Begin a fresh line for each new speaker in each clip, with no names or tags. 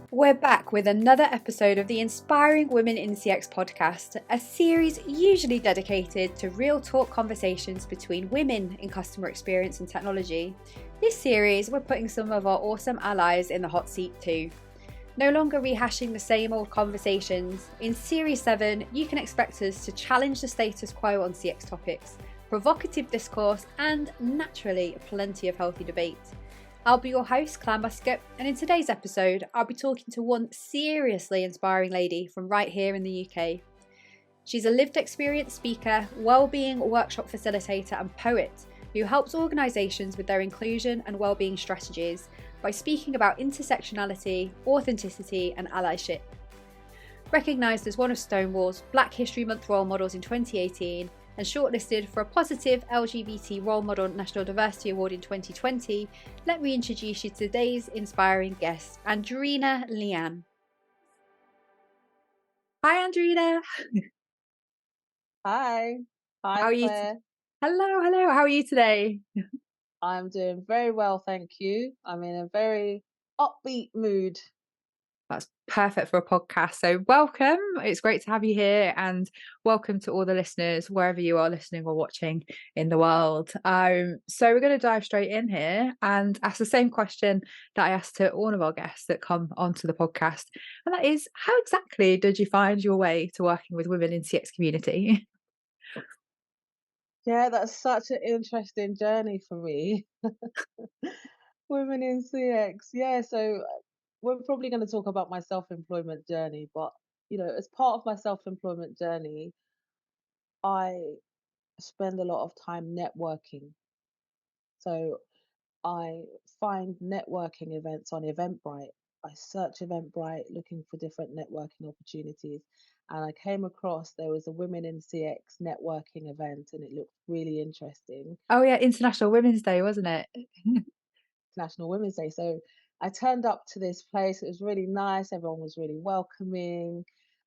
We're back with another episode of the Inspiring Women in CX podcast, a series usually dedicated to real talk conversations between women in customer experience and technology. This series, we're putting some of our awesome allies in the hot seat too. No longer rehashing the same old conversations, in Series 7, you can expect us to challenge the status quo on CX topics, provocative discourse, and naturally, plenty of healthy debate. I'll be your host, Clare, and in today's episode, I'll be talking to one seriously inspiring lady from right here in the UK. She's a lived experience speaker, wellbeing workshop facilitator, and poet who helps organisations with their inclusion and wellbeing strategies by speaking about intersectionality, authenticity, and allyship. Recognised as one of Stonewall's Black History Month role models in 2018, and shortlisted for a positive LGBT Role Model National Diversity Award in 2020, let me introduce you to today's inspiring guest, Andreena Leeanne. Hi, Andreena.
Hi. Hi,
How are you?
Claire.
Hello. How are you today?
I'm doing very well, thank you. I'm in a very upbeat mood.
That's perfect for a podcast. So welcome. It's great to have you here, and welcome to all the listeners, wherever you are listening or watching in the world. So we're going to dive straight in here and ask the same question that I asked to all of our guests that come onto the podcast. And that is, how exactly did you find your way to working with women in CX community?
Yeah, that's such an interesting journey for me. Women in CX. Yeah, so we're probably going to talk about my self-employment journey, but as part of my self-employment journey, I spend a lot of time networking. So I find networking events on Eventbrite. I search Eventbrite looking for different networking opportunities. And I came across there was a Women in CX networking event and it looked really interesting.
Oh yeah, International Women's Day, wasn't it?
National Women's Day. So I turned up to this place. It was really nice. Everyone was really welcoming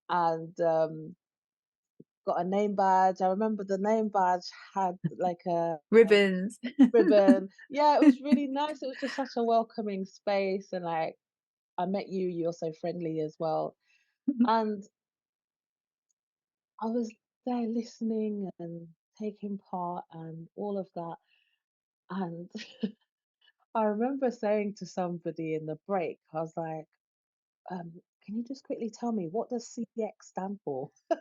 and got a name badge. I remember the name badge had like a
Ribbons.
ribbon. Yeah, it was really nice. It was just such a welcoming space and like I met you, you're so friendly as well. And I was there listening and taking part and all of that. And I remember saying to somebody in the break, I was like, can you just quickly tell me what does CX stand for?
I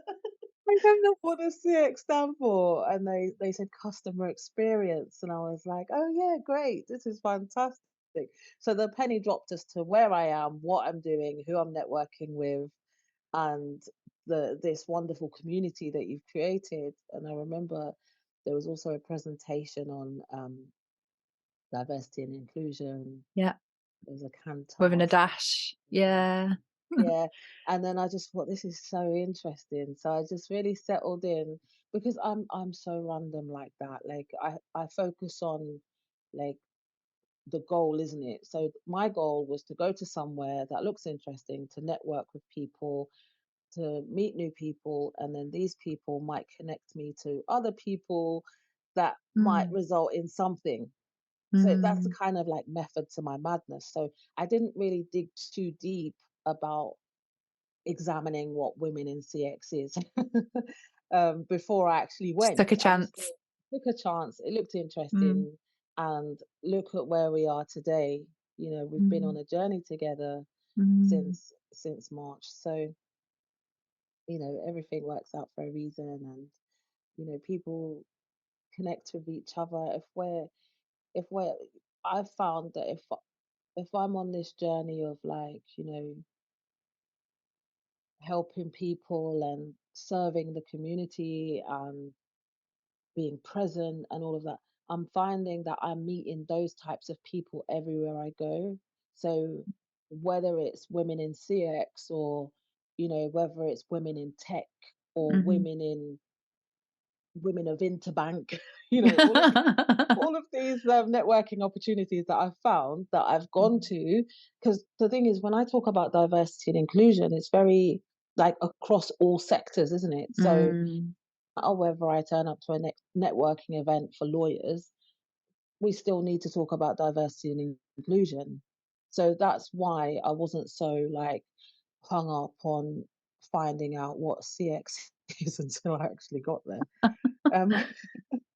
remember.
What does CX stand for? And they said customer experience. And I was like, oh yeah, great. This is fantastic. So the penny dropped as to where I am, what I'm doing, who I'm networking with, and this wonderful community that you've created. And I remember there was also a presentation on diversity and inclusion.
Yeah,
There was a
within a
cantar.
dash. Yeah.
Yeah. And then I just thought this is so interesting. So I just really settled in because I'm so random like that. Like I focus on like the goal, isn't it? So my goal was to go to somewhere that looks interesting, to network with people, to meet new people, and then these people might connect me to other people that might
Mm.
result in something. So that's the
Mm.
kind of like method to my madness. So I didn't really dig too deep about examining what women in CX is before I actually
Just
went.
took a
I just
chance.
took a chance. It looked
Mm.
interesting, and look at where we are today. We've been on
Mm.
a journey together
Mm.
since March. So everything works out for a reason, and people connect with each other. If we're I've found that if I'm on this journey of like helping people and serving the community and being present and all of that, I'm finding that I'm meeting those types of people everywhere I go. So whether it's women in CX or whether it's women in tech or
Mhm.
women of Interbank, all of these networking opportunities that I've found that I've gone
Mhm.
to. Because the thing is, when I talk about diversity and inclusion, it's very like across all sectors, isn't it? So
Mm.
no matter whether I turn up to a networking event for lawyers, we still need to talk about diversity and inclusion. So that's why I wasn't so like hung up on finding out what CX is until I actually got there. Um,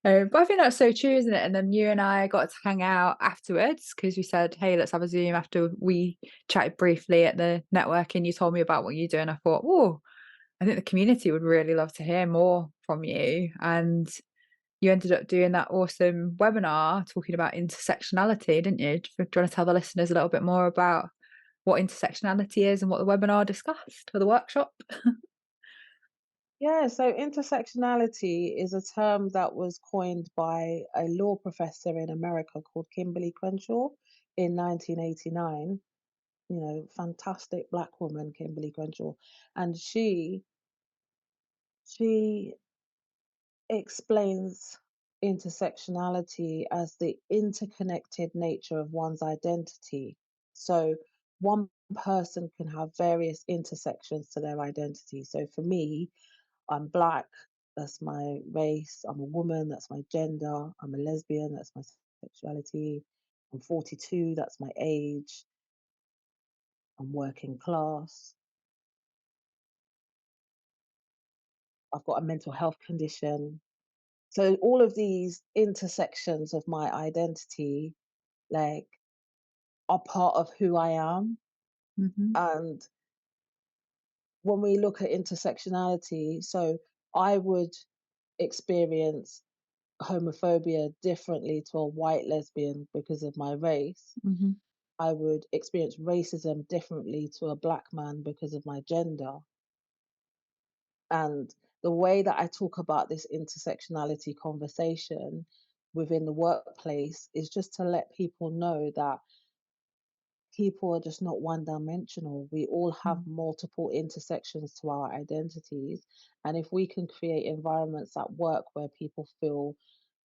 But I think that's so true, isn't it? And then you and I got to hang out afterwards because we said, hey, let's have a Zoom after we chatted briefly at the network and you told me about what you do. And I thought, oh, I think the community would really love to hear more from you. And you ended up doing that awesome webinar talking about intersectionality, didn't you? Do you want to tell the listeners a little bit more about what intersectionality is and what the webinar discussed or the workshop?
yeah, so intersectionality is a term that was coined by a law professor in America called Kimberly Crenshaw in 1989. You know, fantastic black woman, Kimberly Crenshaw. And she explains intersectionality as the interconnected nature of one's identity. So one person can have various intersections to their identity. So for me, I'm black, that's my race. I'm a woman, that's my gender. I'm a lesbian, that's my sexuality. I'm 42, that's my age. I'm working class. I've got a mental health condition. So all of these intersections of my identity, like, are part of who I am.
Mm-hmm.
And when we look at intersectionality, so I would experience homophobia differently to a white lesbian because of my race.
Mm-hmm.
I would experience racism differently to a black man because of my gender. And the way that I talk about this intersectionality conversation within the workplace is just to let people know that people are just not one dimensional. We all have multiple intersections to our identities. And if we can create environments at work where people feel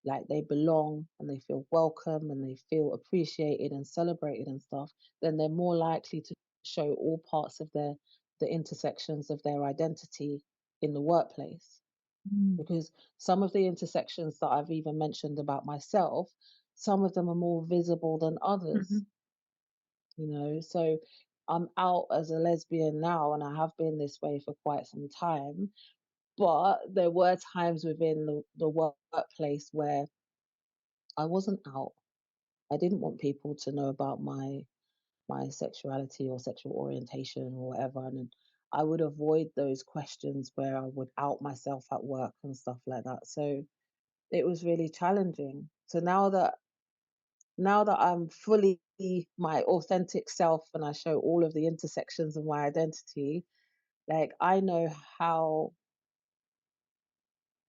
like they belong and they feel welcome and they feel appreciated and celebrated and stuff, then they're more likely to show all parts of the intersections of their identity in the workplace.
Mm-hmm.
Because some of the intersections that I've even mentioned about myself, some of them are more visible than
Mm-hmm.
others, you know. So I'm out as a lesbian now and I have been this way for quite some time, but there were times within the workplace where I wasn't out. I didn't want people to know about my sexuality or sexual orientation or whatever, and I would avoid those questions where I would out myself at work and stuff like that. So it was really challenging. So now that I'm fully my authentic self and I show all of the intersections of my identity, like, I know how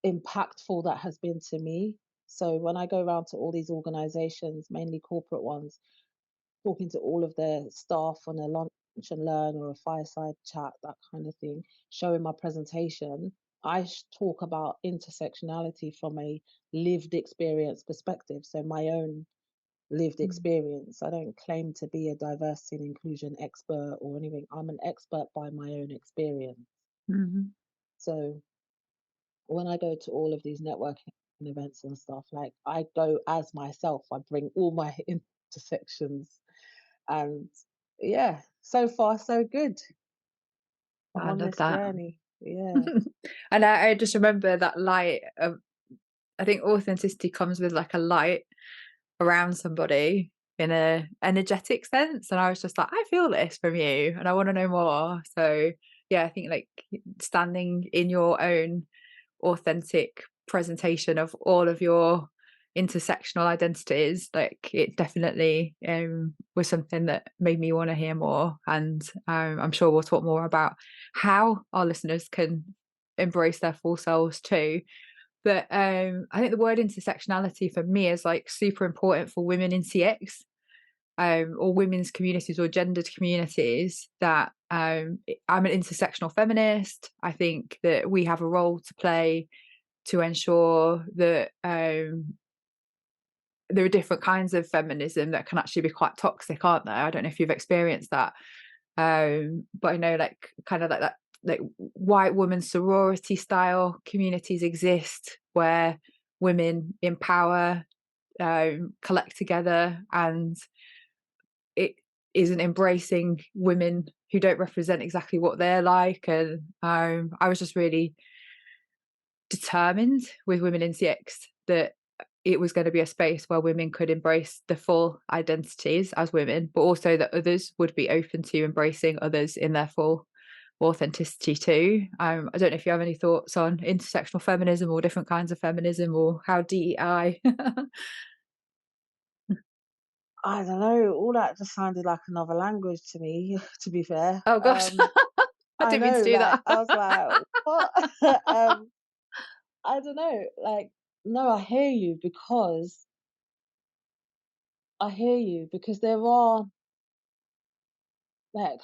impactful that has been to me. So when I go around to all these organizations, mainly corporate ones, talking to all of their staff on a lunch and learn or a fireside chat, that kind of thing, showing my presentation, I talk about intersectionality from a lived experience perspective. So my own lived experience. I don't claim to be a diversity and inclusion expert or anything. I'm an expert by my own experience.
Mm-hmm.
So when I go to all of these networking events and stuff, like, I go as myself. I bring all my intersections, and yeah, so far so good. I'm
I
on
love
this
that.
journey. Yeah.
And I just remember that light of, I think authenticity comes with like a light around somebody in a energetic sense. And I was just like, I feel this from you and I want to know more. So yeah, I think like standing in your own authentic presentation of all of your intersectional identities, like it definitely was something that made me want to hear more. And I'm sure we'll talk more about how our listeners can embrace their full selves too. But I think the word intersectionality for me is like super important for women in CX, or women's communities or gendered communities. That I'm an intersectional feminist. I think that we have a role to play to ensure that there are different kinds of feminism that can actually be quite toxic, aren't there? I don't know if you've experienced that, but I know like kind of like that, like white woman sorority style communities exist where women in power collect together, and it isn't embracing women who don't represent exactly what they're like. And I was just really determined with Women in CX that it was going to be a space where women could embrace the full identities as women, but also that others would be open to embracing others in their full authenticity too. I don't know if you have any thoughts on intersectional feminism or different kinds of feminism, or how DEI.
I don't know. All that just sounded like another language to me, to be fair.
Oh gosh, I
I
didn't mean to
know,
do
like
that.
I was like, what? I don't know. Like, no, I hear you because there are like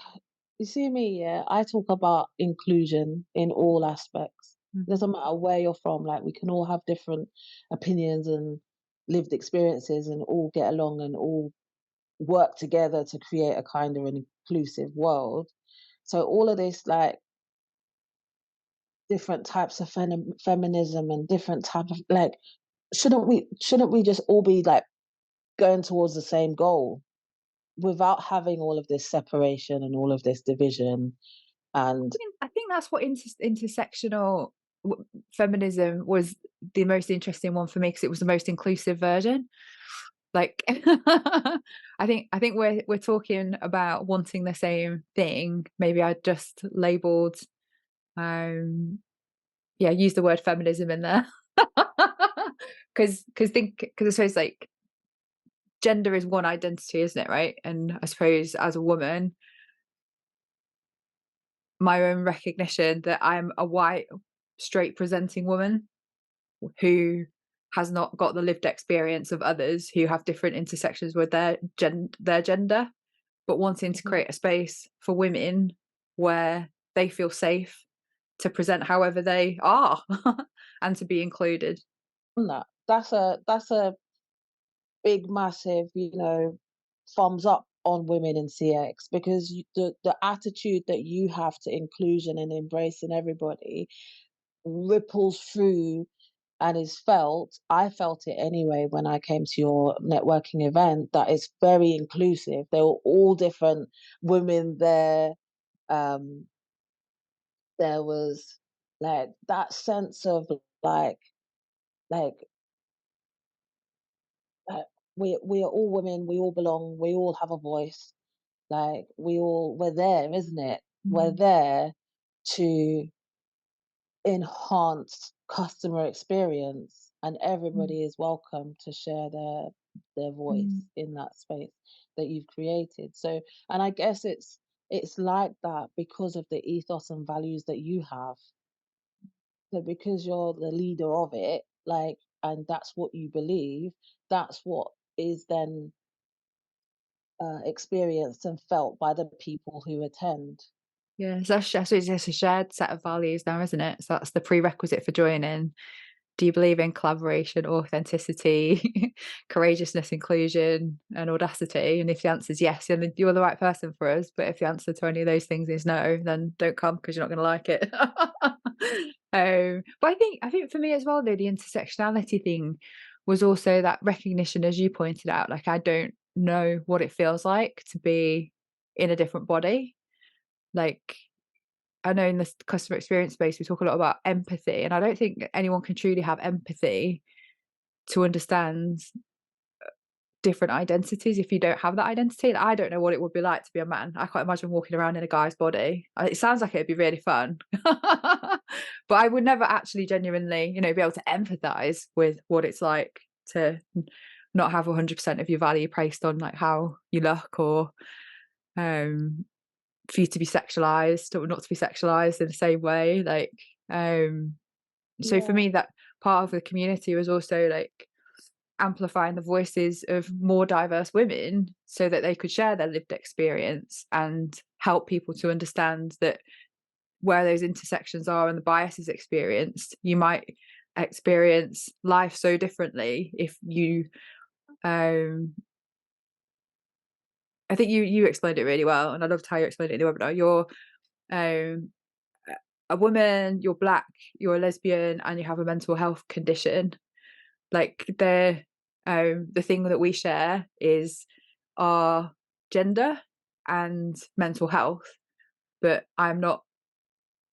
you see me, yeah, I talk about inclusion in all aspects.
Mhm.
Doesn't matter where you're from, like we can all have different opinions and lived experiences and all get along and all work together to create a kind of an inclusive world. So all of this like different types of feminism and different type of like shouldn't we just all be like going towards the same goal without having all of this separation and all of this division and
I think that's what intersectional feminism was the most interesting one for me, because it was the most inclusive version. Like, I think we're talking about wanting the same thing. Maybe I just labeled, um, yeah, use the word feminism in there, because I suppose like gender is one identity, isn't it, right? And I suppose as a woman, my own recognition that I'm a white, straight presenting woman who has not got the lived experience of others who have different intersections with their gender, but wanting to
Mhm.
create a space for women where they feel safe to present however they are and to be included.
that. That's a big, massive, thumbs up on women in CX because the attitude that you have to inclusion and embracing everybody ripples through and is felt. I felt it anyway when I came to your networking event. That it's very inclusive. There were all different women there. Um, there was like that sense of like like like we are all women. We all belong. We all have a voice. Like we're there, isn't it? We're
Mm,
there to enhance customer experience and
mm,
everybody is welcome to share their voice
mm.
in that space that you've created. So and I guess it's like that because of the ethos and values that you have. So because you're the leader of it, like and that's what you believe, that's what is then experienced and felt by the people who attend.
Yeah, so I suppose it's a shared set of values now, isn't it? So that's the prerequisite for joining. Do you believe in collaboration, authenticity, courageousness, inclusion, and audacity? And if the answer is yes, then you're the right person for us. But if the answer to any of those things is no, then don't come because you're not going to like it. But I think for me as well, though, the intersectionality thing was also that recognition, as you pointed out. Like, I don't know what it feels like to be in a different body. Like, I know in this customer experience space, we talk a lot about empathy, and I don't think anyone can truly have empathy to understand different identities if you don't have that identity. Like, I don't know what it would be like to be a man. I can't imagine walking around in a guy's body. It sounds like it'd be really fun, but I would never actually genuinely, be able to empathize with what it's like to not have 100% of your value placed on like how you look, or um for you to be sexualized or not to be sexualized in the same way. Like, so for
Yeah.
me, that part of the community was also like amplifying the voices of more diverse women so that they could share their lived experience and help people to understand that where those intersections are and the biases experienced, you might experience life so differently if you um I think you explained it really well, and I loved how you explained it in the webinar. You're um a woman, you're black, you're a lesbian, and you have a mental health condition. Like, the thing that we share is our gender, and mental health, but I'm not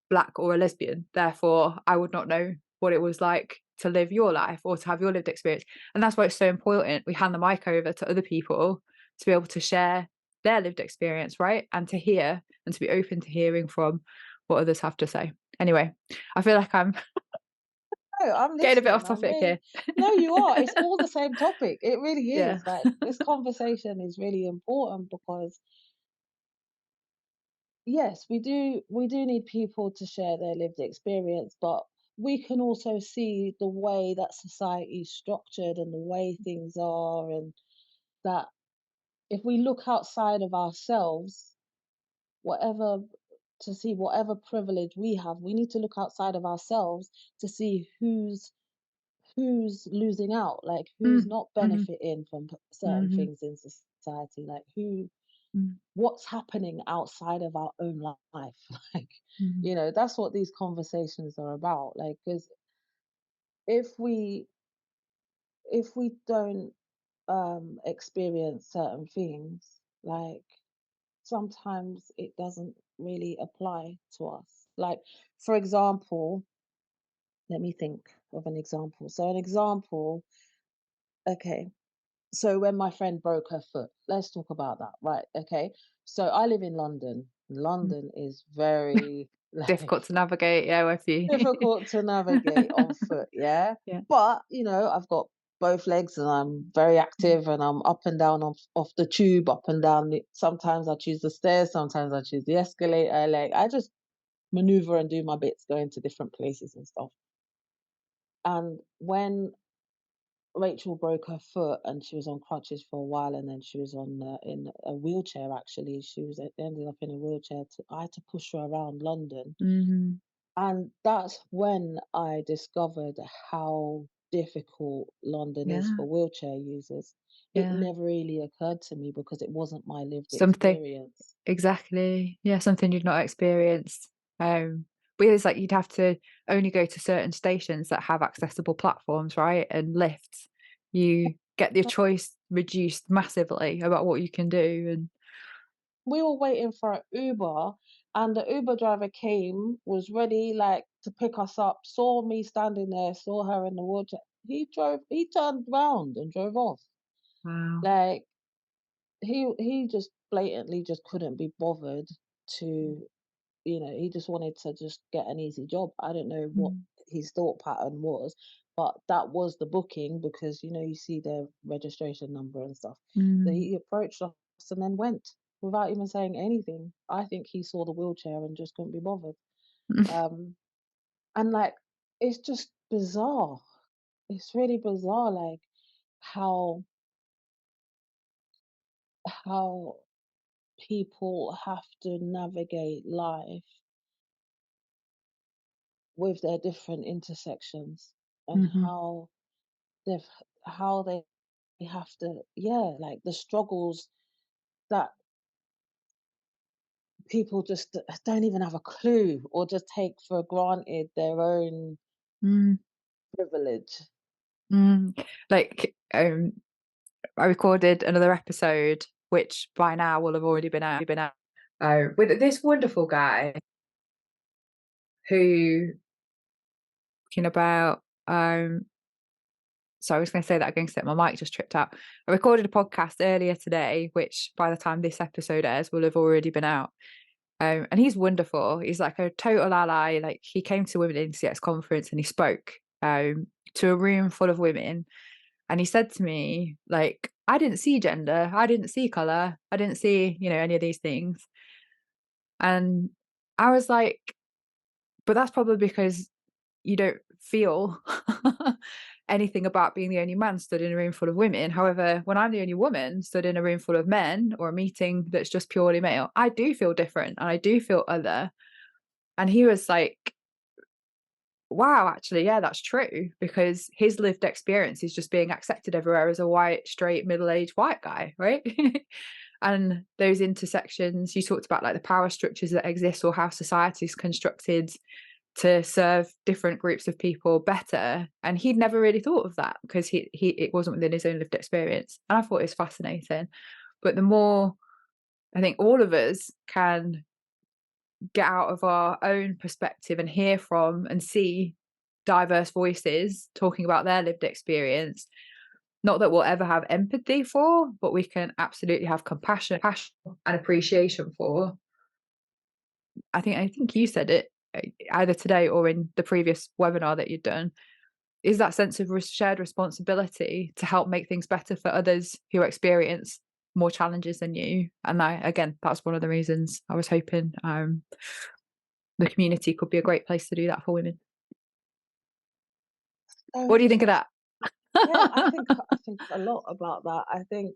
Black or a lesbian. Therefore, I would not know what it was like to live your life or to have your lived experience. And that's why it's so important we hand the mic over to other people to be able to share their lived experience, right? And to hear and to be open to hearing from what others have to say. Anyway, I feel like I'm
No, I'm
getting a bit off
listening. I'm
topic
really
here.
No, you are. It's all the same topic. It really
Yeah.
is. Like, this conversation is really important because yes, we do need people to share their lived experience, but we can also see the way that society is structured and the way things are, and that if we look outside of ourselves, whatever to see whatever privilege we have, we need to look outside of ourselves to see who's losing out, like who's
Mm,
not
mhm,
benefiting from certain
mhm,
things in society, like who
mm,
what's happening outside of our own life. Like,
mhm,
that's what these conversations are about, like, because if we don't experience certain things, like, sometimes it doesn't really apply to us. Like, for example, let me think of an example. So an example, okay, so when my friend broke her foot, let's talk about that, right? Okay, so I live in London.
mm.
London is very like
Difficult to navigate, yeah, with you.
difficult to navigate on foot, yeah.
Yeah.
But I've got both legs and I'm very
Mm,
active and I'm up and down off the tube, up and down. Sometimes I choose the stairs, sometimes I choose the escalator. Like, I just maneuver and do my bits, going to different places and stuff. And when Rachel broke her foot and she was on crutches for a while, and then she was on in a wheelchair. Actually, she was ended up in a wheelchair. I had to push her around London,
mhm.
and that's when I discovered how difficult London is
Yeah,
for wheelchair users. It
yeah.
never really occurred to me because it wasn't my lived
Something
experience.
exactly. Yeah, something you'd not experienced. But it's like you'd have to only go to certain stations that have accessible platforms, right? And lifts. You get your choice reduced massively about what you can do. And
We were waiting for an Uber, and the Uber driver came, was ready, like, to pick us up, saw me standing there, saw her in the wheelchair. He turned round and drove off.
wow.
Like, he just blatantly just couldn't be bothered to, he just wanted to just get an easy job. I don't know what
Mm,
his thought pattern was, but that was the booking because you see their registration number and stuff. So
mm,
he approached us and then went without even saying anything. I think he saw the wheelchair and just couldn't be bothered. Um, and like, it's just bizarre. It's really bizarre, like how how people have to navigate life with their different intersections, and
mhm,
they've how they have to, yeah, like the struggles that people just don't even have a clue or just take for granted their own
mm,
privilege.
mm. Like, I recorded another episode, which by now will have already been out, with this wonderful guy who talking about so I was going to say that again because my mic just tripped out. I recorded a podcast earlier today, which by the time this episode airs will have already been out. And he's wonderful. He's like a total ally. Like, he came to Women in CX conference and he spoke to a room full of women. And he said to me, like, I didn't see gender, I didn't see color, I didn't see, any of these things. And I was like, but that's probably because you don't feel anything about being the only man stood in a room full of women. However, when I'm the only woman stood in a room full of men or a meeting that's just purely male, I do feel different and I do feel other. And he was like, wow, actually, yeah, that's true, because his lived experience is just being accepted everywhere as a white, straight, middle-aged white guy, right? And those intersections, you talked about like the power structures that exist or how society is constructed to serve different groups of people better, and he'd never really thought of that because he it wasn't within his own lived experience. And I thought it was fascinating. But the more I think all of us can get out of our own perspective and hear from and see diverse voices talking about their lived experience. Not that we'll ever have empathy for, but we can absolutely have compassion, passion, and appreciation for. I think you said it either today or in the previous webinar that you'd done. Is that sense of shared responsibility to help make things better for others who experience more challenges than you. And again, that's one of the reasons I was hoping the community could be a great place to do that for women.
So
What do you think of
interesting.
that?
Yeah, I think a lot about that. I think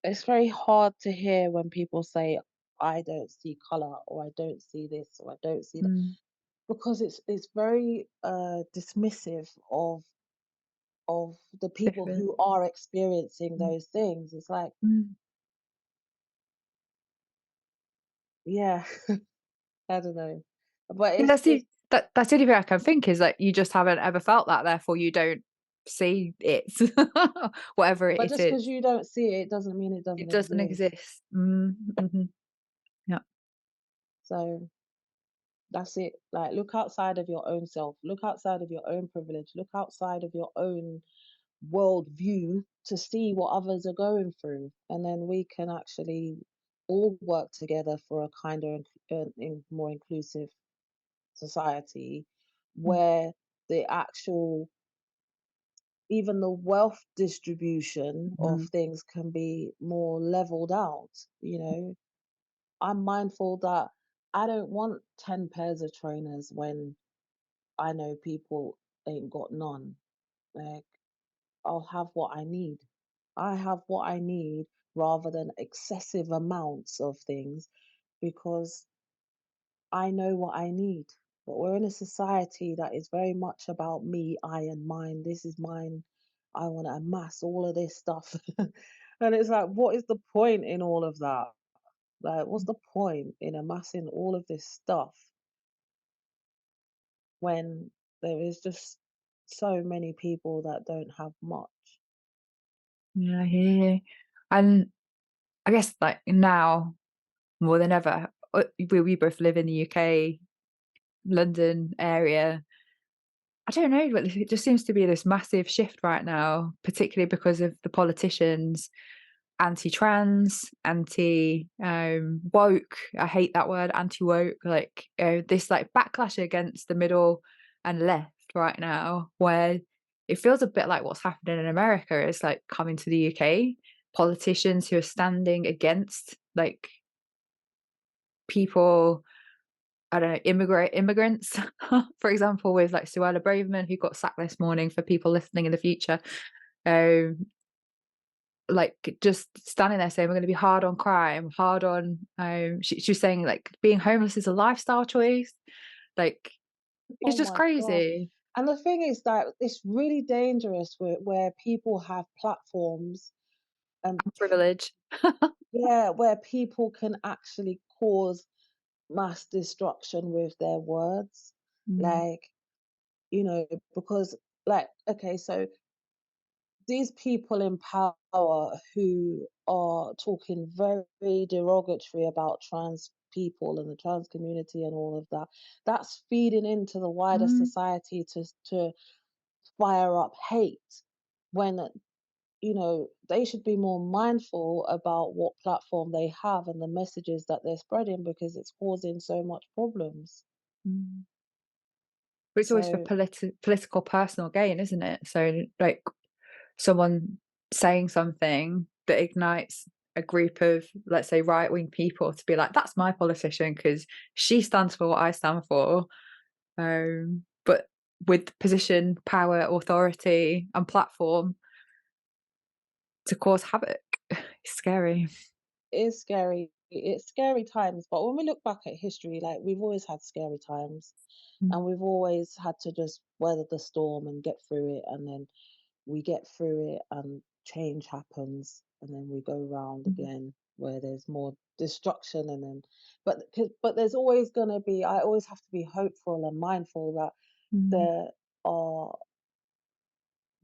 it's very hard to hear when people say, I don't see color, or I don't see this, or I don't see that,
Mm,
because it's very dismissive of the people
different.
who are experiencing
Mm,
those things. It's like,
mm.
yeah, I don't know. But
Yeah,
it's
that's the only thing I can think is that you just haven't ever felt that, therefore you don't see it, whatever
but
it
just
is.
because you don't see it doesn't mean it
It
doesn't
doesn't
exist.
exist. Yeah.
So that's it. Like, look outside of your own self, look outside of your own privilege, look outside of your own world view to see what others are going through. And then we can actually all work together for a kinder and more inclusive society
Mm,
where the actual, even the wealth distribution of
mhm,
things can be more leveled out. I'm mindful that I don't want 10 pairs of trainers when I know people ain't got none. Like, I'll have what I need. I have what I need rather than excessive amounts of things, because I know what I need. But we're in a society that is very much about me, I, and mine. This is mine. I want to amass all of this stuff. And it's like, what is the point in all of that? Like, what's the point in amassing all of this stuff when there is just so many people that don't have much?
yeah, I hear you. And I guess like now more than ever, we both live in the UK, London area. I don't know, but it just seems to be this massive shift right now, particularly because of the politicians, anti-trans, woke. I hate that word, anti-woke. Like this like backlash against the middle and left right now, where it feels a bit like what's happening in America is like coming to the UK. Politicians who are standing against like people, I don't know, immigrants, for example, with like Suella Braverman, who got sacked this morning, for people listening in the future. Um, like just standing there saying we're going to be hard on crime, hard on. She's saying like being homeless is a lifestyle choice. Like it's
Oh
just
my gosh.
crazy.
And the thing is that it's really dangerous where people have platforms, and
Privilege.
yeah, where people can actually cause mass destruction with their words.
Mm,
Like, because, like, okay, so these people in power who are talking very derogatory about trans people and the trans community and all of that, that's feeding into the wider
mm,
society to fire up hate, when they should be more mindful about what platform they have and the messages that they're spreading, because it's causing so much problems.
mm. But it's always for
So
political personal gain, isn't it? So like someone saying something that ignites a group of, let's say, right-wing people to be like, that's my politician because she stands for what I stand for. But with position, power, authority, and platform to cause havoc, it's scary.
it's scary. It's scary times, but when we look back at history, like, we've always had scary times,
Mm,
and we've always had to just weather the storm and get through it, and then we get through it and change happens, and then we go round
mm,
again where there's more destruction, and then but there's always going to be, I always have to be hopeful and mindful that
mm,
there are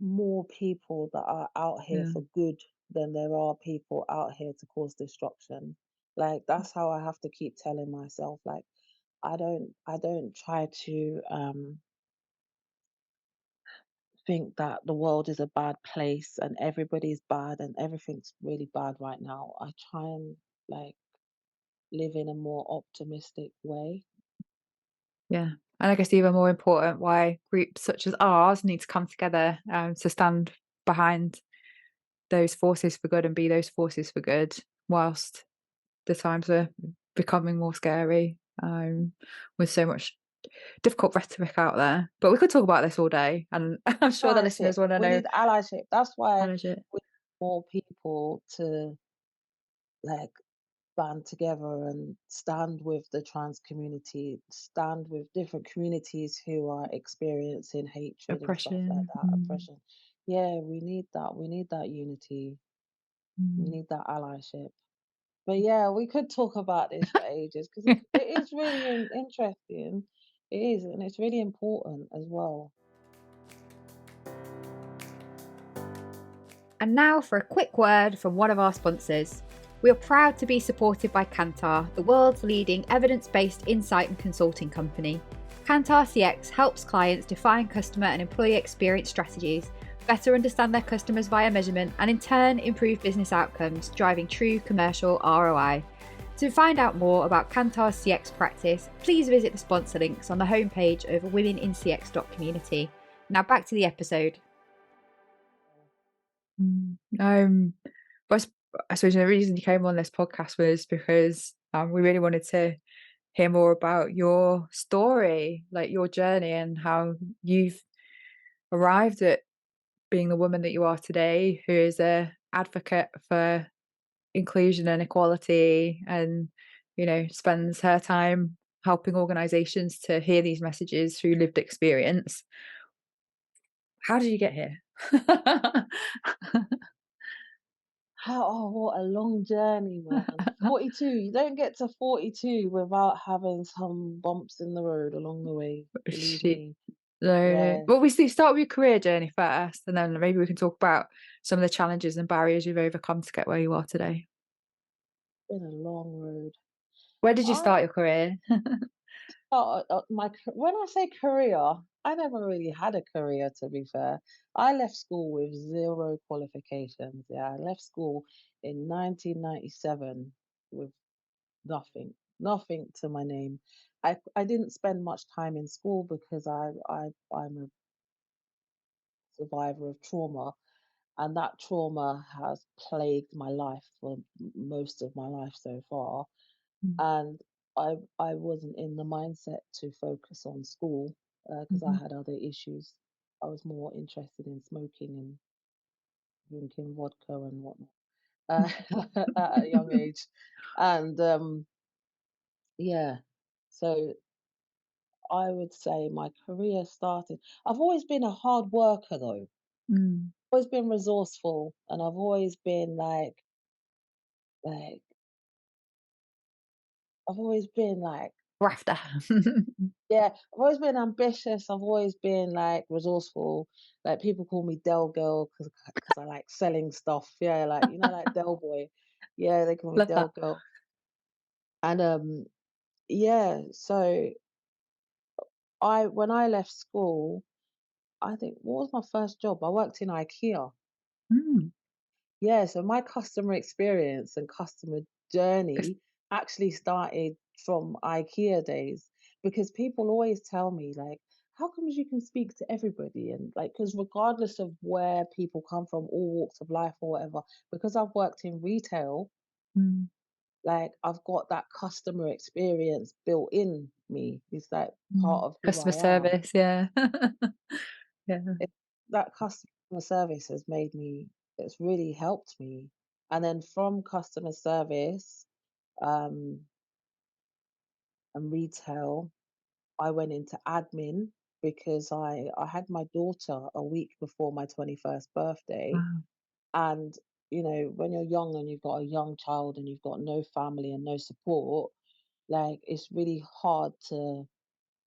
more people that are out here
Yeah.
for good than there are people out here to cause destruction. Like that's how I have to keep telling myself. Like I don't try to think that the world is a bad place and everybody's bad and everything's really bad right now. I try and like live in a more optimistic way.
Yeah. And I guess even more important, why groups such as ours need to come together to stand behind those forces for good and be those forces for good whilst the times are becoming more scary, with so much difficult rhetoric out there. But we could talk about this all day, and I'm sure the
Allyship.
listeners want to
We
know
need allyship. That's why
how legit
we need more people to like band together and stand with the trans community, stand with different communities who are experiencing hatred and stuff like
oppression.
that, oppression. Yeah, we need that. We need that unity. We
Mm.
need that allyship. But yeah, we could talk about this for ages because it is really interesting. It is, and it's really important as well.
And now for a quick word from one of our sponsors. We are proud to be supported by Kantar, the world's leading evidence based insight and consulting company. Kantar CX helps clients define customer and employee experience strategies, better understand their customers via measurement, and in turn improve business outcomes, driving true commercial ROI. To find out more about Kantar's CX practice, please visit the sponsor links on the homepage over womenincx.community. Now back to the episode. But I suppose the reason you came on this podcast was because we really wanted to hear more about your story, like your journey, and how you've arrived at being the woman that you are today, who is a advocate for inclusion and equality, and spends her time helping organizations to hear these messages through lived experience. How did you get here?
How, oh, what a long journey, man. 42. You don't get to 42 without having some bumps in the road along the way. Believe
She
me.
So,
Yeah,
well, we start with your career journey first, and then maybe we can talk about some of the challenges and barriers you've overcome to get where you are today.
been a long road.
Where did you
I
start your career?
when I say career, I never really had a career, to be fair. I left school with zero qualifications. Yeah, I left school in 1997 with nothing to my name. I didn't spend much time in school because I'm a survivor of trauma, and that trauma has plagued my life for most of my life so far.
Mm,
And I wasn't in the mindset to focus on school because I
mhm.
had other issues. I was more interested in smoking and drinking vodka and whatnot uh, at a young age. And yeah, so I would say my career started. I've always been a hard worker though.
Mm.
Always been resourceful, and I've always been like I've always been like
Rafter.
yeah, I've always been ambitious. I've always been like resourceful. Like people call me Dell Girl because I like selling stuff. Yeah, like like Dell Boy. Yeah, they call me
Love
Dell
that.
Girl. And yeah, so I when I left school, I think what was my first job? I worked in IKEA.
Mm.
Yeah, so my customer experience and customer
It's-
journey actually started from IKEA days because people always tell me like, how comes you can speak to everybody? And like, because regardless of where people come from, all walks of life or whatever, because I've worked in retail,
mm,
like I've got that customer experience built in me. It's like part of who
Customer
I am.
service, yeah. Yeah.
It, that customer service has made me, it's really helped me. And then from customer service um, and retail, I went into admin because I had my daughter a week before my 21st birthday.
Wow.
And, when you're young and you've got a young child and you've got no family and no support, like it's really hard to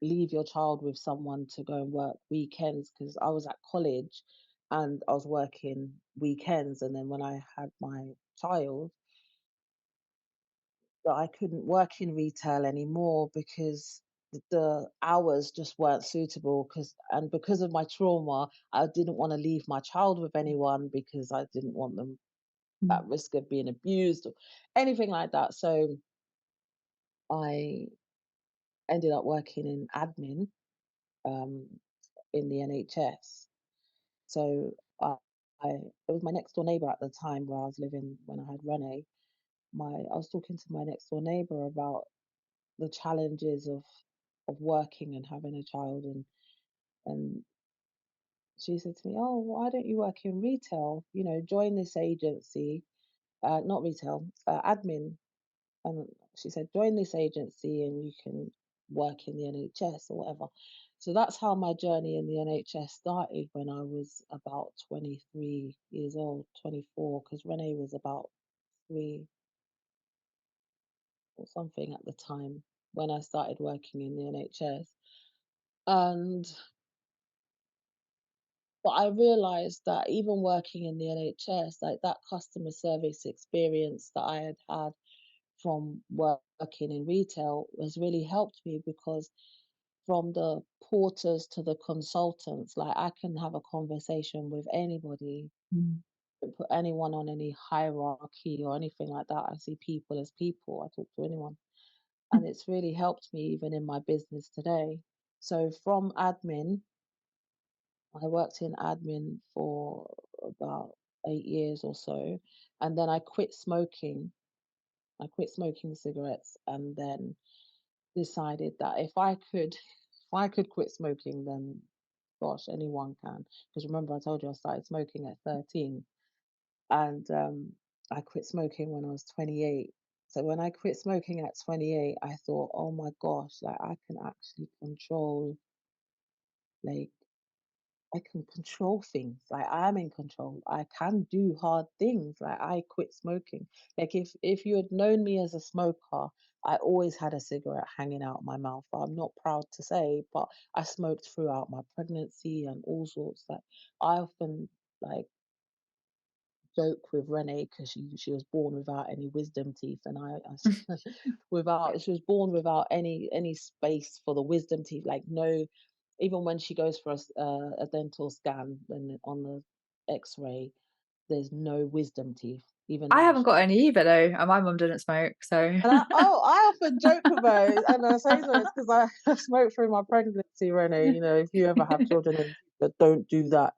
leave your child with someone to go and work weekends because I was at college and I was working weekends. And then when I had my child, that I couldn't work in retail anymore because the hours just weren't suitable. Because of my trauma, I didn't want to leave my child with anyone because I didn't want them
Mm.
at risk of being abused or anything like that. So I ended up working in admin, um, in the NHS. So I it was my next door neighbour at the time where I was living when I had Rene. I was talking to my next door neighbour about the challenges of working and having a child, and she said to me, "Oh, why don't you work in retail? Join this agency, not retail, admin." And she said, "Join this agency and you can work in the NHS or whatever." So that's how my journey in the NHS started when I was about 23 years old, 24, because Renee was about 3 or something at the time when I started working in the NHS. And but I realized that even working in the NHS, like that customer service experience that I had had from working in retail has really helped me, because from the porters to the consultants, like I can have a conversation with anybody,
Mm.
don't put anyone on any hierarchy or anything like that. I see people as people. I talk to anyone. And it's really helped me even in my business today. So from admin, I worked in admin for about 8 years or so. And then I quit smoking. I quit smoking cigarettes and then decided that if I could quit smoking, then gosh, anyone can. Because remember, I told you I started smoking at 13, and I quit smoking when I was 28. So when I quit smoking at 28, I thought, oh my gosh, like I can actually control, like I can control things. Like I'm in control. I can do hard things. Like I quit smoking. Like if you had known me as a smoker, I always had a cigarette hanging out my mouth. I'm not proud to say, but I smoked throughout my pregnancy and all sorts. Like I often like joke with Renee because she was born without any wisdom teeth, and without she was born without any space for the wisdom teeth. Like no, even when she goes for a dental scan and on the X-ray, there's no wisdom teeth. Even
I
though
haven't got any either though, and my mum didn't smoke, so
I often joke with her, and I say to her, it's because I smoked through my pregnancy, Renee. If you ever have children in the future, don't do that.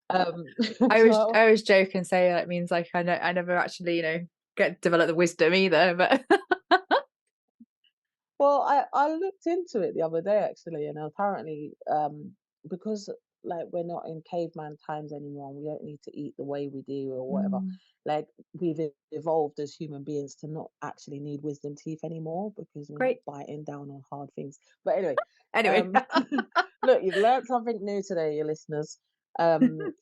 Um, so
I always joke and say that means like I never actually get develop the wisdom either, but
Well, I looked into it the other day actually, and apparently, because like we're not in caveman times anymore, and we don't need to eat the way we do or whatever.
Mm.
Like we've evolved as human beings to not actually need wisdom teeth anymore because we're not
Great.
biting down on hard things. But anyway,
Anyway.
um, look, you've learned something new today, you listeners. Um,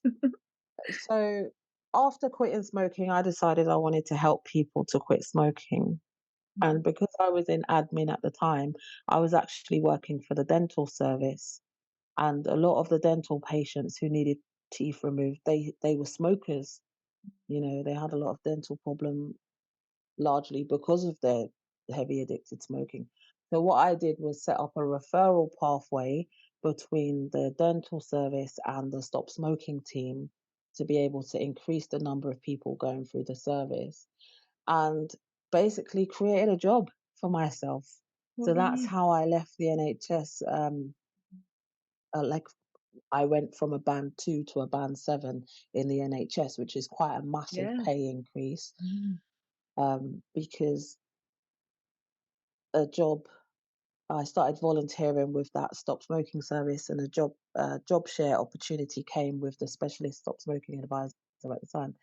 so after quitting smoking, I decided I wanted to help people to quit smoking. And because I was in admin at the time, I was actually working for the dental service. And a lot of the dental patients who needed teeth removed, they were smokers. They had a lot of dental problem largely because of their heavy addicted smoking. So what I did was set up a referral pathway between the dental service and the stop smoking team to be able to increase the number of people going through the service, and basically created a job for myself. So that's
Right.
how I left the NHS. Like I went from a band 2 to a band 7 in the NHS, which is quite a massive
Yeah.
pay increase,
Mm.
because a job I started volunteering with that stop smoking service, and a job share opportunity came with the specialist stop smoking advisor at the time.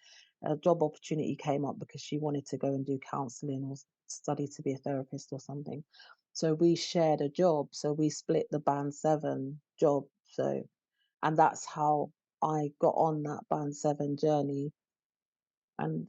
A job opportunity came up because she wanted to go and do counselling or study to be a therapist or something. So we shared a job. So we split the band 7 job. And that's how I got on that band 7 journey. And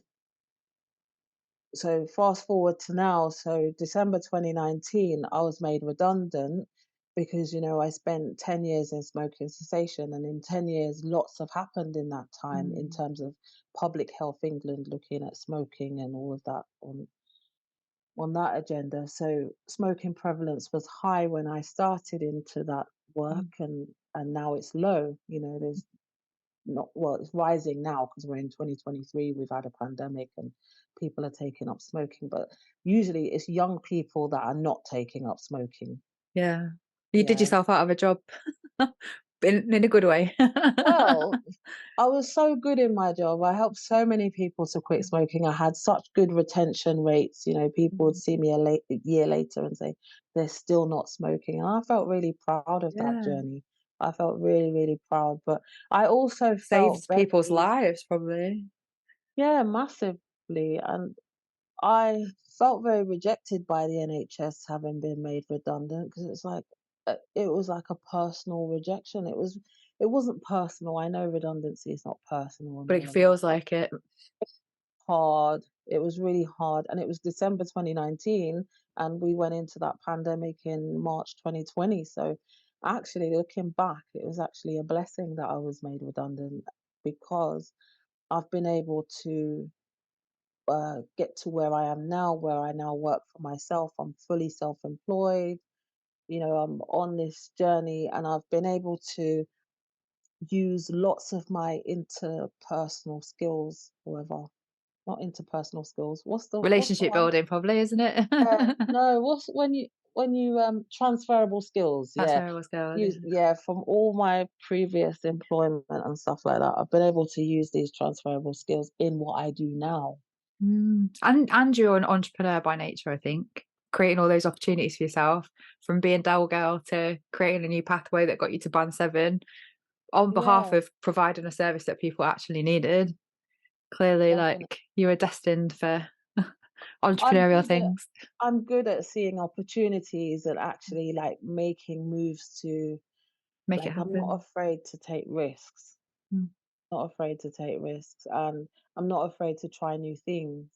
so fast forward to now, so December 2019, I was made redundant because, I spent 10 years in smoking cessation, and in 10 years, lots have happened in that time in
Mm.
terms of Public Health England looking at smoking and all of that on that agenda. So smoking prevalence was high when I started into that work,
Mm.
and now it's low. There's not, well, it's rising now because we're in 2023. We've had a pandemic and people are taking up smoking, but usually it's young people that are not taking up smoking.
Yeah. You did
Yeah.
yourself out of a job in a good way.
Well, I was so good in my job. I helped so many people to quit smoking. I had such good retention rates. People would
Mm.
see me a year later and say they're still not smoking. And I felt really proud of that
Yeah.
journey. I felt really, really proud. But I also felt
Saves people's
very,
lives probably.
yeah, massively. And I felt very rejected by the NHS having been made redundant, because it's like, it was like a personal rejection. It wasn't personal. I know redundancy is not personal and
But
all
it
of that.
feels like it.
Hard. It was really hard, and it was December 2019, and we went into that pandemic in March 2020. So actually, looking back, it was actually a blessing that I was made redundant, because I've been able to get to where I am now, where I now work for myself. I'm fully self-employed. I'm on this journey, and I've been able to use lots of my interpersonal skills, however, not interpersonal skills. What's the
Relationship
one?
building probably, isn't it?
No, what's when you transferable skills?
That's
Yeah.
where I was going,
Use,
yeah.
yeah, from all my previous employment and stuff like that. I've been able to use these transferable skills in what I do now.
And you're an entrepreneur by nature, I think, creating all those opportunities for yourself, from being Dell girl to creating a new pathway that got you to band 7 on behalf
Yeah,
of providing a service that people actually needed. Clearly,
definitely.
like, you were destined for
I'm
entrepreneurial
good at
things.
I'm good at seeing opportunities and actually like making moves to,
Make it
like, I'm not
happen.
afraid to take risks.
Mm.
Not afraid to take risks, and I'm not afraid to try new things.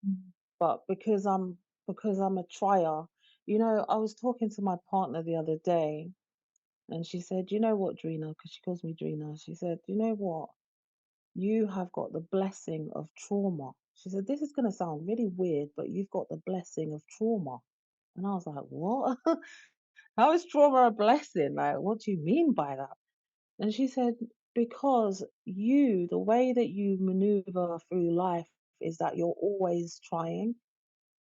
Mm.
But because I'm a trier, I was talking to my partner the other day, and she said, "You know what, Drina?" Because she calls me Drina. She said, "You know what? You have got the blessing of trauma." She said, "This is going to sound really weird, but you've got the blessing of trauma." And I was like, "What? How is trauma a blessing? Like, what do you mean by that?" And she said, "Because the way that you maneuver through life is that you're always trying,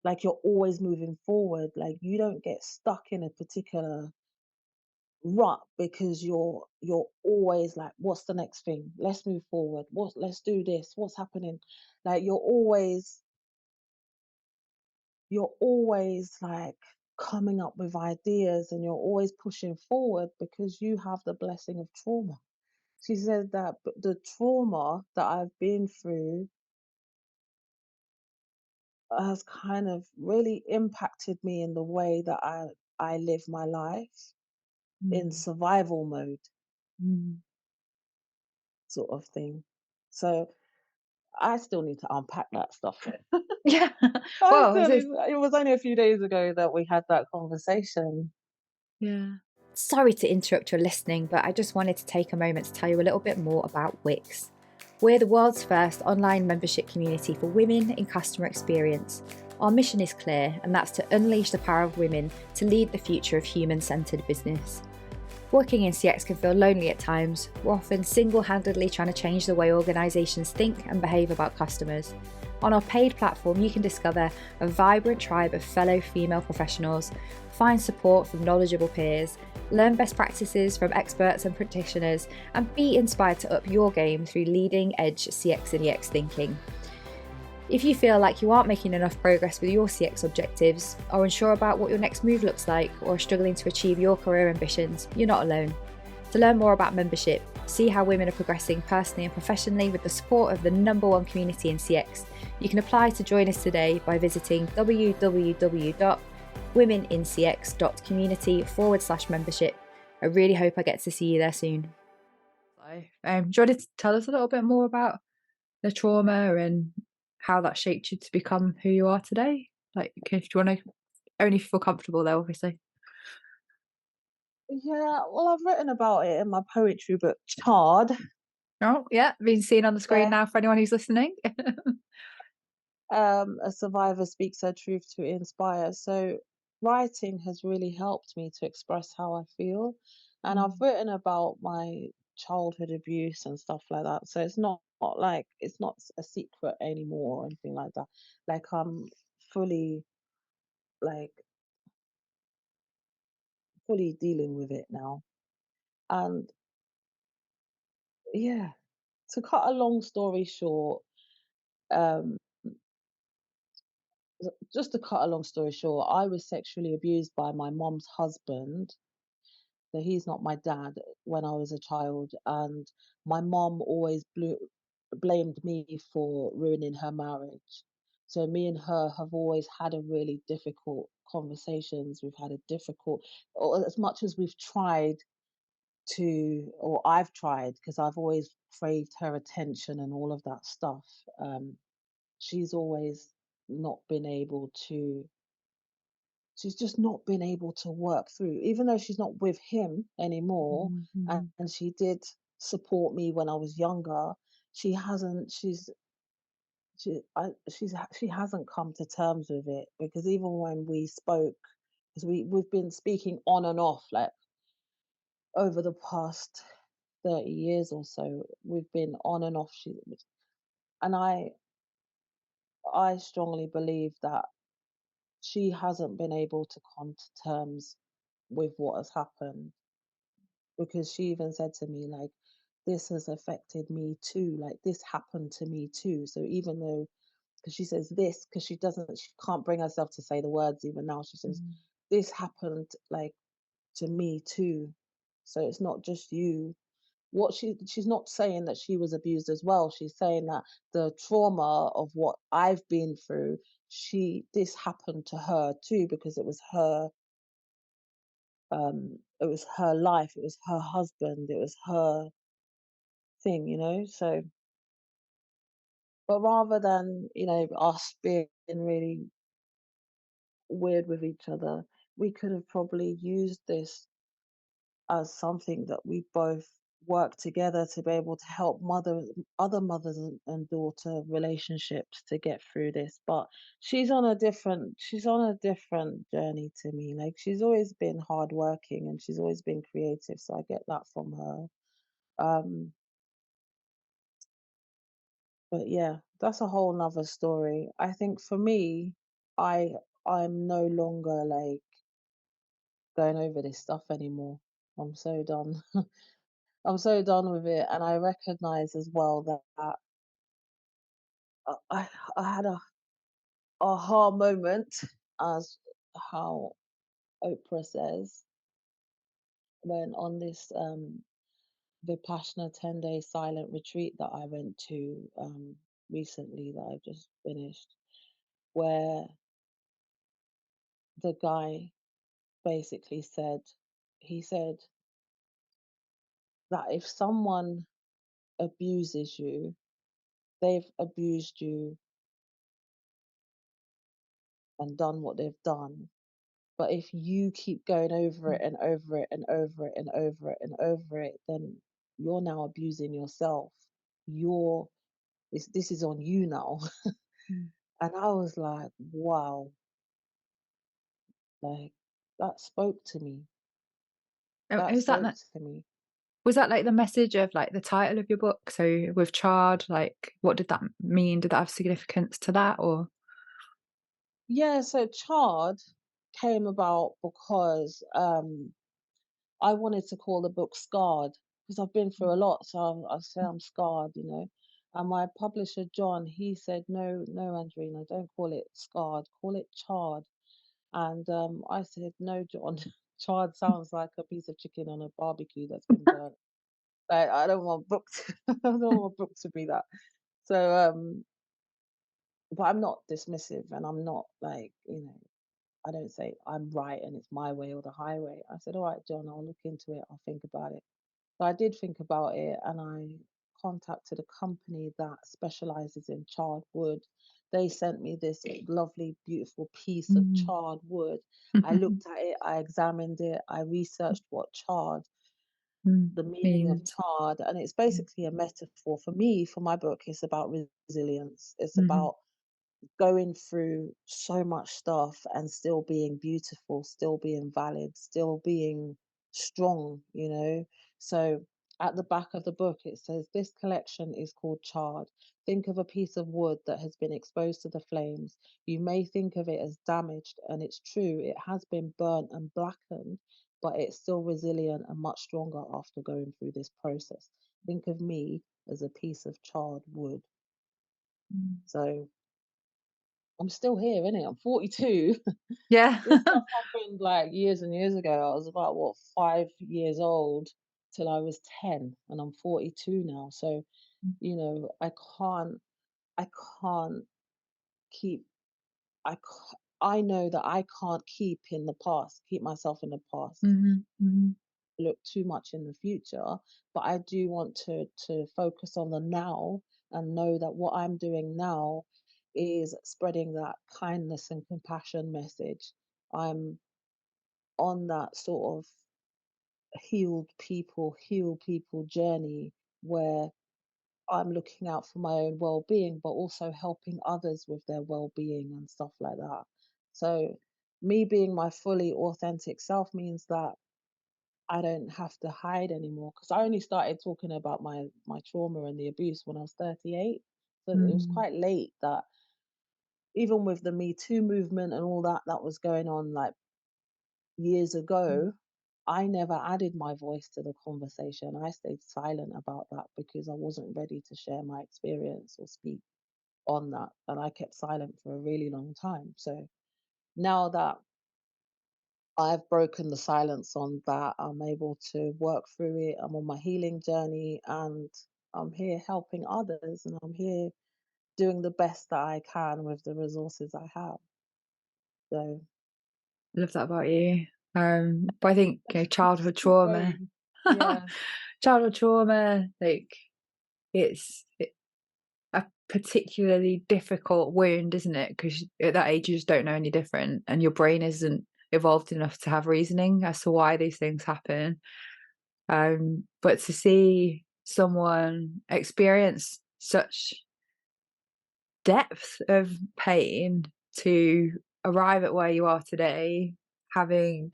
like you're always moving forward. Like you don't get stuck in a particular rut, because you're always like, what's the next thing? Let's move forward. Let's do this. What's happening?" Like you're always like coming up with ideas, and you're always pushing forward because you have the blessing of trauma. She said that the trauma that I've been through has kind of really impacted me in the way that I live my life, in
Mm.
survival mode,
Mm.
sort of thing. So I still need to unpack that stuff.
Yeah.
I
Well,
still
it's
need,
just
it was only a few days ago that we had that conversation.
yeah. Sorry to interrupt your listening, but I just wanted to take a moment to tell you a little bit more about Wix. We're the world's first online membership community for women in customer experience. Our mission is clear, and that's to unleash the power of women to lead the future of human-centered business. Working in CX can feel lonely at times. We're often single-handedly trying to change the way organisations think and behave about customers. On our paid platform, you can discover a vibrant tribe of fellow female professionals, find support from knowledgeable peers, learn best practices from experts and practitioners, and be inspired to up your game through leading-edge CX and EX thinking. If you feel like you aren't making enough progress with your CX objectives, are unsure about what your next move looks like, or are struggling to achieve your career ambitions, you're not alone. To learn more about membership, see how women are progressing personally and professionally with the support of the #1 community in CX, you can apply to join us today by visiting www.womenincx.community/membership. I really hope I get to see you there soon. So, do you want to tell us a little bit more about the trauma and how that shaped you to become who you are today? Like, if you want to, only if you feel comfortable though, obviously.
Yeah, well, I've written about it in my poetry book, Charred.
Oh, yeah, being seen on the screen
Yeah.
now for anyone who's listening.
A survivor speaks her truth to inspire. So writing has really helped me to express how I feel. And I've
Mm,
written about my childhood abuse and stuff like that. So it's not like it's not a secret anymore or anything like that. Like I'm fully like fully dealing with it now. And yeah, to cut a long story short, um, just to cut a long story short, I was sexually abused by my mom's husband. So he's not my dad when I was a child, and my mom always blamed me for ruining her marriage. So me and her have always had a really difficult conversations. We've had a difficult, or as much as we've tried to, or I've tried, because I've always craved her attention and all of that stuff. She's always not been able to she's just not been able to work through, even though she's not with him anymore,
mm,
and
mm,
she did support me when I was younger. She hasn't. She hasn't come to terms with it, because even when we spoke, because we've been speaking on and off like over the past 30 years or so, we've been on and off. And I strongly believe that she hasn't been able to come to terms with what has happened, because she even said to me like, this has affected me too, like this happened to me too. So even though, because she says this, because she can't bring herself to say the words even now, she says
mm,
this happened like to me too, so it's not just you. What she's not saying that she was abused as well, she's saying that the trauma of what I've been through, she this happened to her too, because it was her life, it was her husband, it was her thing, so, but rather than, us being really weird with each other, we could have probably used this as something that we both work together to be able to help other mothers and daughter relationships to get through this. But she's on a different journey to me. Like, she's always been hardworking and she's always been creative, so I get that from her. um But yeah, that's a whole nother story. I think for me, I I'm no longer like going over this stuff anymore. I'm so done. I'm so done with it, and I recognize as well that I had a aha moment, as how Oprah says, when on this Vipassana 10-day silent retreat that I went to recently, that I just finished, where the guy basically said, he said that if someone abuses you, they've abused you and done what they've done. But if you keep going over
mm,
it and over it and over it and over it and over it, then you're now abusing yourself. You're this is on you now.
mm.
And I was like, wow, like that spoke to me.
Oh,
That
is that
spoke to me.
was that like the message of like the title of your book? So with Charred, like what did that mean? Did that have significance to that or?
Yeah, so Charred came about because I wanted to call the book Scarred, because I've been through a lot. So I say I'm scarred, And my publisher, John, he said, no, no, Andreena, don't call it Scarred, call it Charred. And I said, no, John, charred sounds like a piece of chicken on a barbecue that's been burnt. Like, I don't want book I don't want book to be that. So, but I'm not dismissive, and I'm not like, I don't say I'm right and it's my way or the highway. I said, all right, John, I'll look into it. I'll think about it. So I did think about it, and I contacted a company that specializes in charred wood. They sent me this lovely, beautiful piece of
Mm.
charred wood. I looked at it, I examined it, I researched what charred,
Mm.
the meaning of
Means.
charred, and it's basically a metaphor for me, for my book. It's about resilience. It's
Mhm.
about going through so much stuff and still being beautiful, still being valid, still being strong, you know. So at the back of the book, it says this collection is called Charred. Think of a piece of wood that has been exposed to the flames. You may think of it as damaged, and it's true, it has been burnt and blackened, but it's still resilient and much stronger after going through this process. Think of me as a piece of charred wood.
Mm.
So I'm still here, innit? I'm 42.
Yeah.
This stuff happened like years and years ago. I was about what, 5 years old till I was 10, and I'm 42 now. So, can't, I can't keep, I know that I can't keep myself in the past,
Mhm. Mhm.
look too much in the future, but I do want to focus on the now and know that what I'm doing now is spreading that kindness and compassion message. I'm on that sort of heal people journey where I'm looking out for my own well-being, but also helping others with their well-being and stuff like that. So me being my fully authentic self means that I don't have to hide anymore, because I only started talking about my trauma and the abuse when I was 38. So it was
Mm.
quite late that, even with the Me Too movement and all that that was going on like years ago, I never added my voice to the conversation. I stayed silent about that because I wasn't ready to share my experience or speak on that. And I kept silent for a really long time. So now that I've broken the silence on that, I'm able to work through it. I'm on my healing journey, and I'm here helping others, and I'm here doing the best that I can with the resources I have. So
Love that about you. But I think,
just
childhood
keep
trauma,
going. Yeah.
childhood trauma, like it's a particularly difficult wound, isn't it? Because at that age you just don't know any different, and your brain isn't evolved enough to have reasoning as to why these things happen. But to see someone experience such depth of pain to arrive at where you are today, having,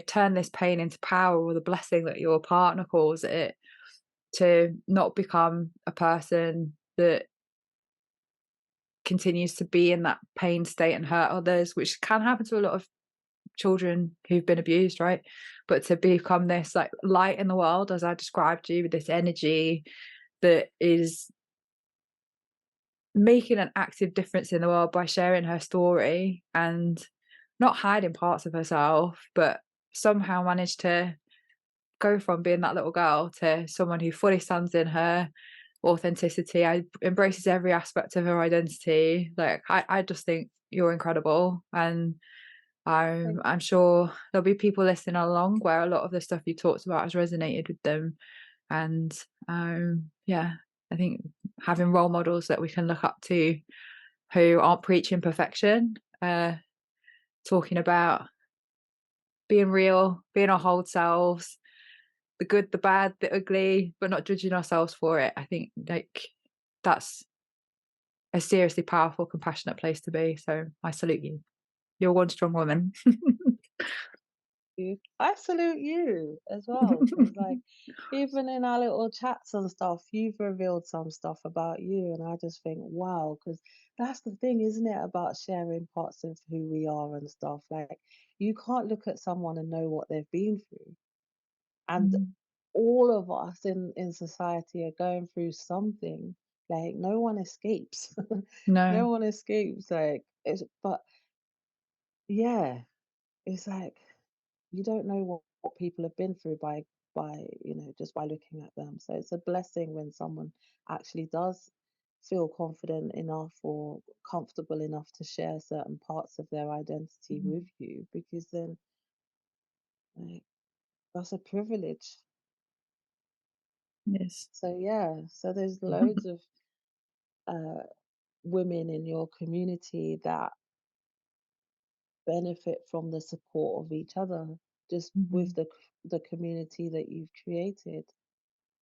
turn this pain into power, or the blessing that your partner calls it, to not become a person that continues to be in that pain state and hurt others, which can happen to a lot of children who've been abused, right? But to become this like light in the world, as I described you, with this energy that is making an active difference in the world by sharing her story and not hiding parts of herself, but somehow managed to go from being that little girl to someone who fully stands in her authenticity, I embraces every aspect of her identity. Like I just think you're incredible, and
Thank
I'm sure there'll be people listening along where a lot of the stuff you talked about has resonated with them. And yeah, I think having role models that we can look up to who aren't preaching perfection, talking about being real, being our whole selves, the good, the bad, the ugly, but not judging ourselves for it. I think like that's a seriously powerful, compassionate place to be. So I salute you. You're one strong woman.
you. I salute you as well, because like, even in our little chats and stuff, you've revealed some stuff about you, and I just think, wow, because that's the thing, isn't it, about sharing parts of who we are and stuff. Like, you can't look at someone and know what they've been through, and
Mm.
all of us in society are going through something. Like, no one escapes.
No.
No one escapes. Like, but yeah, it's like, you don't know what people have been through by just by looking at them. So it's a blessing when someone actually does feel confident enough or comfortable enough to share certain parts of their identity with
Mm.
you, because then, like, that's a privilege.
Yes.
So yeah, so there's loads of uh, women in your community that benefit from the support of each other, just with
Mhm.
the community that you've created.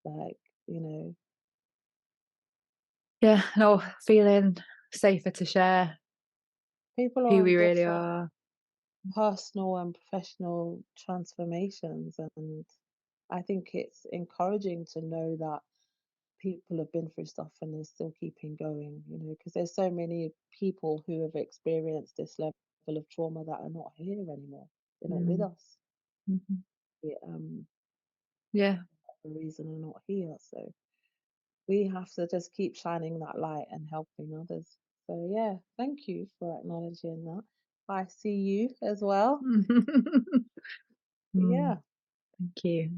Like, you know,
Yeah, no, feeling safer to share
people are
who
on
we really
different
are.
personal and professional transformations, and I think it's encouraging to know that people have been through stuff and they're still keeping going, you know, because there's so many people who have experienced this level of trauma that are not here anymore. They're not with
Mm.
us.
Mhm.
Yeah,
Yeah.
for a reason are not here. So we have to just keep shining that light and helping others. So yeah, thank you for acknowledging that. I see you as well.
Mm,
Yeah,
thank you.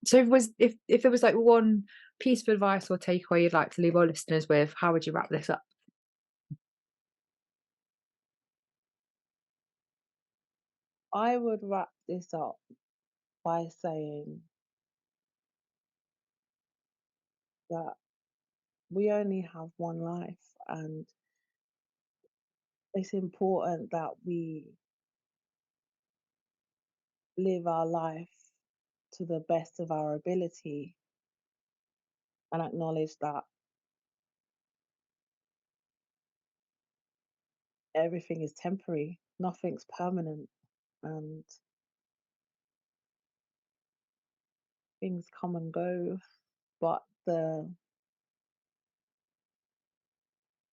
So if there was like one piece of advice or takeaway you'd like to leave our listeners with, how would you wrap this up?
I would wrap this up by saying that we only have one life, and it's important that we live our life to the best of our ability and acknowledge that everything is temporary, nothing's permanent, and things come and go. But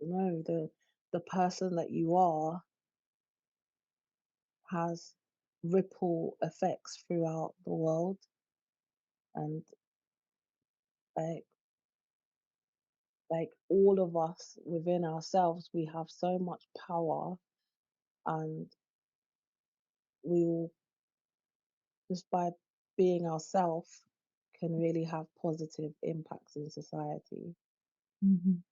no, the person that you are has ripple effects throughout the world, and like all of us within ourselves, we have so much power, and we will, just by being ourselves, can really have positive impacts in society.
Mhm.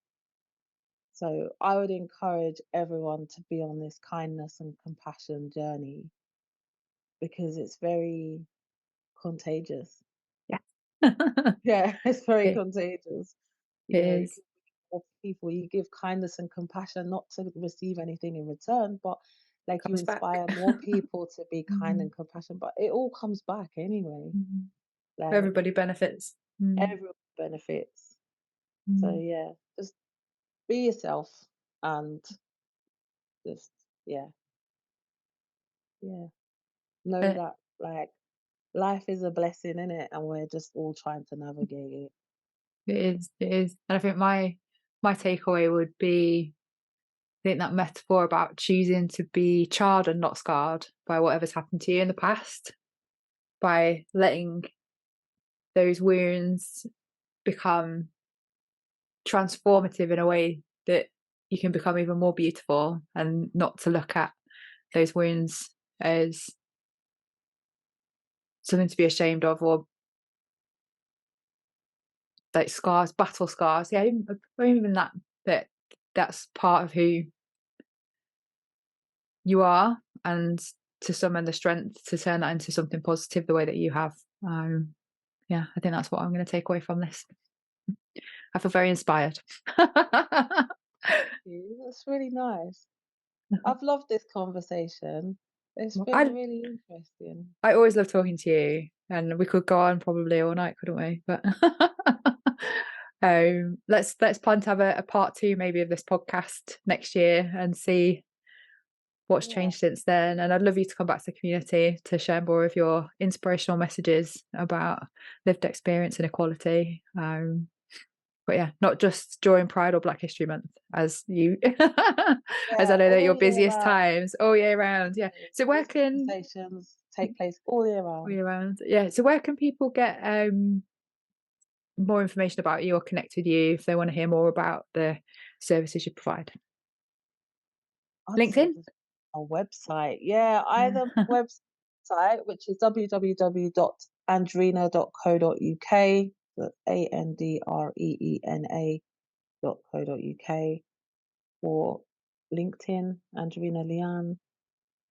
So I would encourage everyone to be on this kindness and compassion journey because it's very contagious.
Yeah.
Yeah, it's very
it,
contagious. You
it
know,
is.
more people, you give kindness and compassion not to receive anything in return, but like you
Comes back.
inspire more people to be kind
Mhm.
and compassionate, but it all comes back anyway.
Mhm.
Like
Everybody benefits. Mm.
everyone benefits. So
Mm.
yeah, just be yourself and just yeah, yeah. Know
Uh,
that like life is a blessing in it and we're just all trying to navigate it.
it is. It is. And I think my takeaway would be, I think that metaphor about choosing to be charred and not scarred by whatever's happened to you in the past, by letting those wounds become transformative in a way that you can become even more beautiful, and not to look at those wounds as something to be ashamed of, or like scars, battle scars. Yeah, or even that that's part of who you are, and to summon the strength to turn that into something positive the way that you have. Yeah, I think that's what I'm going to take away from this. I feel very inspired.
That's really nice. I've loved this conversation. It's been
I
really interesting.
I always love talking to you, and we could go on probably all night, couldn't we? But let's plan to have a part two maybe of this podcast next year and see what's
Yeah.
changed since then. And I'd love you to come back to the community to share more of your inspirational messages about lived experience and equality. But yeah, not just during Pride or Black History Month, as you, as I
Yeah,
know that
all
your
year
busiest
round.
times all year round. Yeah. So where
These
can
conversations take place all year
all
round.
year round? Yeah. So where can people get more information about you or connect with you if they want to hear more about the services you provide?
I'd say
LinkedIn.
just a website. Yeah,
Yeah.
either website, which is www.andreena.co.uk, that's ANDREENA.co.uk, or LinkedIn, Andreena Leeanne.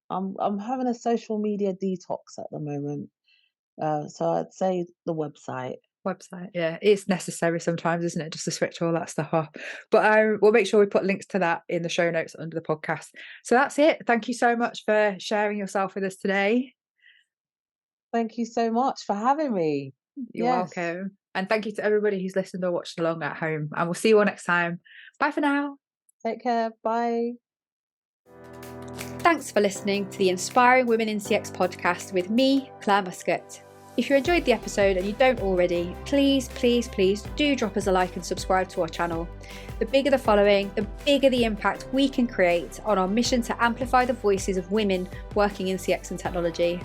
I'm having a social media detox at the moment. So I'd say the website.
website. Yeah, it's necessary sometimes, isn't it, just to switch all that stuff off. But we'll make sure we put links to that in the show notes under the podcast. So that's it. Thank you so much for sharing yourself with us today.
Thank you so much for having me.
You're
Yes.
welcome. And thank you to everybody who's listened or watched along at home. And we'll see you all next time. Bye for now.
Take care. Bye.
Thanks for listening to the Inspiring Women in CX podcast with me, Clare Muscat. If you enjoyed the episode and you don't already, please do drop us a like and subscribe to our channel. The bigger the following, the bigger the impact we can create on our mission to amplify the voices of women working in CX and technology.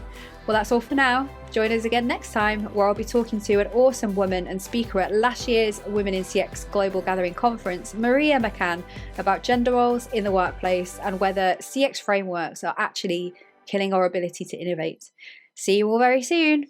Well, that's all for now. Join us again next time, where I'll be talking to an awesome woman and speaker at last year's Women in CX Global Gathering Conference, Maria McCann, about gender roles in the workplace and whether CX frameworks are actually killing our ability to innovate. See you all very soon.